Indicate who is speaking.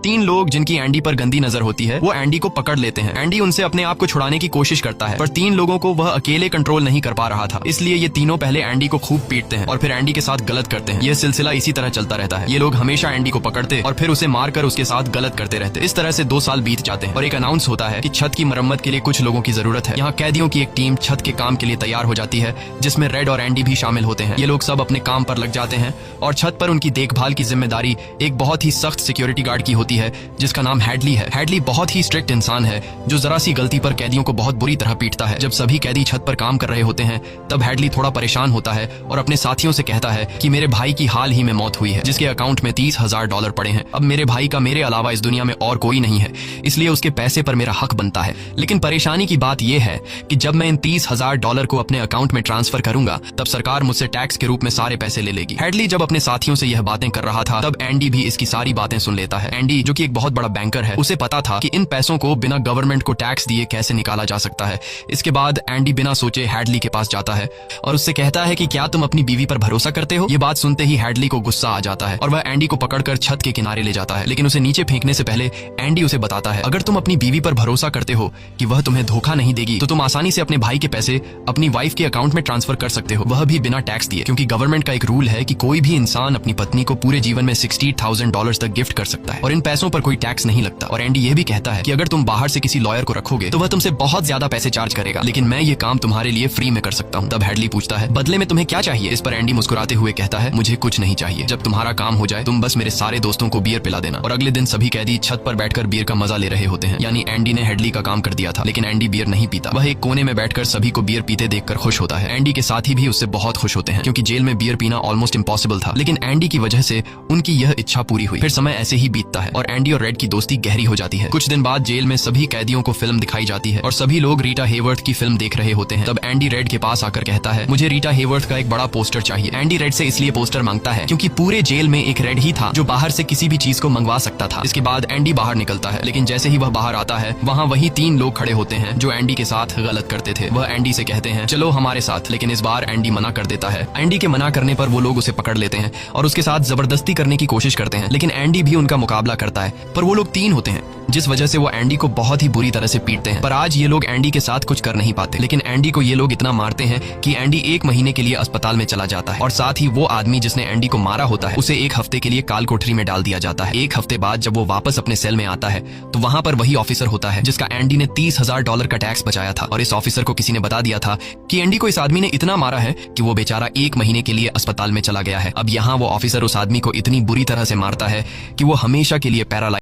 Speaker 1: तीन लोग जिनकी एंडी पर गंदी नजर होती है वो एंडी को पकड़ लेते हैं। एंडी उनसे अपने आप को छुड़ाने की कोशिश करता है, पर तीन लोगों को वह अकेले कंट्रोल नहीं कर पा रहा था, इसलिए ये तीनों पहले एंडी को खूब पीटते हैं और फिर एंडी के साथ गलत करते हैं। यह सिलसिला इसी तरह चलता रहता है। ये लोग हमेशा एंडी को पकड़ते और फिर उसे मारकर उसके साथ गलत करते रहते। इस तरह से 2 साल बीत जाते हैं और एक अनाउंस होता है कि छत की मरम्मत के लिए कुछ लोगों की जरूरत है। यहाँ कैदियों की एक टीम छत के काम के लिए तैयार हो जाती है, जिसमें रेड और एंडी भी शामिल होते हैं। ये लोग सब अपने काम पर लग जाते हैं और छत पर उनकी देखभाल की जिम्मेदारी एक बहुत ही सख्त सिक्योरिटी गार्ड की होती है, जिसका नाम हैडली है। हैडली बहुत ही स्ट्रिक्ट इंसान है जो जरा सी गलती पर कैदियों को बहुत बुरी तरह पीटता है। जब सभी कैदी छत पर काम कर रहे होते हैं तब हैडली थोड़ा परेशान होता है और अपने साथियों से कहता है कि मेरे भाई की हाल ही में मौत हुई है, जिसके अकाउंट में $30,000 पड़े हैं। अब मेरे भाई का मेरे अलावा इस दुनिया में और कोई नहीं है, इसलिए उसके पैसे पर मेरा हक बनता है। लेकिन परेशानी की बात यह है कि जब मैं इन $30,000 को अपने अकाउंट में ट्रांसफर करूंगा तब सरकार मुझसे टैक्स के रूप में सारे पैसे ले लेगी। हैडली जब अपने साथियों से यह बातें कर रहा था तब एंडी भी इसकी सारी बातें सुन लेता है। एंडी जो कि एक बहुत बड़ा बैंकर है, उसे पता था कि इन पैसों को बिना गवर्नमेंट को टैक्स दिए कैसे निकाला जा सकता है। इसके बाद एंडी बिना सोचे हैडली के पास जाता है और उससे कहता है कि क्या तुम अपनी बीवी पर भरोसा करते हो। ये बात सुनते ही हैडली को गुस्सा आ जाता है और वह एंडी को पकड़कर छत के किनारे ले जाता है, लेकिन उसे नीचे फेंकने से पहले एंडी उसे बताता है अगर तुम अपनी बीवी पर भरोसा करते हो कि वह तुम्हें धोखा नहीं देगी तो तुम आसानी से अपने भाई के पैसे अपनी वाइफ के अकाउंट में ट्रांसफर कर सकते हो, वह भी बिना टैक्स दिए, क्योंकि गवर्नमेंट का एक रूल है कि कोई भी इंसान अपनी पत्नी को पूरे जीवन में $60,000 तक गिफ्ट कर सकता है और इन पैसों पर कोई टैक्स नहीं लगता। और एंडी ये भी कहता है कि अगर तुम बाहर से किसी लॉयर को रखोगे तो वह तुमसे बहुत ज्यादा पैसे चार्ज करेगा, लेकिन मैं ये काम तुम्हारे लिए फ्री में कर सकता हूँ। तब हैडली पूछता है बदले में तुम्हें क्या चाहिए। इस पर एंडी मुस्कुराते हुए कहता है मुझे कुछ नहीं चाहिए, जब तुम्हारा काम हो जाए तुम बस मेरे सारे दोस्तों को बियर पिला देना। और अगले दिन सभी कैदी छत पर बैठकर बियर का मजा ले रहे होते हैं, यानी एंडी ने हैडली का काम कर दिया था। लेकिन एंडी बियर नहीं पीता, वह एक कोने में बैठकर सभी को बियर पीते देखकर खुश होता है। एंडी के साथी भी उससे बहुत खुश होते हैं क्योंकि जेल में बियर पीना ऑलमोस्ट इम्पॉसिबल था, लेकिन एंडी की वजह से उनकी यह इच्छा पूरी हुई। फिर समय ऐसे ही बीतता है और एंडी और रेड की दोस्ती गहरी हो जाती है। कुछ दिन बाद जेल में सभी कैदियों को फिल्म दिखाई जाती है और सभी लोग रीटा हेवर्थ की फिल्म देख रहे होते हैं। तब एंडी रेड के पास आकर कहता है मुझे रीटा हेवर्थ का एक बड़ा पोस्टर चाहिए। एंडी रेड से इसलिए पोस्टर मांगता है क्योंकि पूरे जेल में एक रेड ही था जो बाहर से किसी भी चीज को मंगवा सकता था। इसके बाद एंडी बाहर निकलता है, लेकिन जैसे ही वह बाहर आता है वहाँ वही 3 लोग खड़े होते हैं जो एंडी के साथ गलत करते थे। वह एंडी से कहते हैं चलो हमारे साथ, लेकिन इस बार एंडी मना कर देता है। एंडी के मना करने पर वो लोग उसे पकड़ लेते हैं और उसके साथ जबरदस्ती करने की कोशिश करते हैं, लेकिन एंडी भी उनका मुकाबला करता है। पर वो लोग 3 होते हैं जिस वजह से वो एंडी को बहुत ही बुरी तरह से पीटते हैं। पर आज ये लोग एंडी के साथ कुछ कर नहीं पाते, लेकिन एंडी को ये लोग इतना मारते हैं कि एंडी 1 महीने के लिए अस्पताल में चला जाता है और साथ ही वो आदमी जिसने एंडी को मारा होता है उसे 1 हफ्ते के लिए काल कोठरी में डाल दिया जाता है। 1 हफ्ते बाद जब वो वापस अपने सेल में आता है तो वहां पर वही ऑफिसर होता है जिसका एंडी ने $30,000 का टैक्स बचाया था। और इस ऑफिसर को किसी ने बता दिया था कि एंडी को इस आदमी ने इतना मारा है कि वो बेचारा 1 महीने के लिए अस्पताल में चला गया है। अब यहाँ वो ऑफिसर उस आदमी को इतनी बुरी तरह से मारता है कि वो हमेशा के लिए पैरालाइज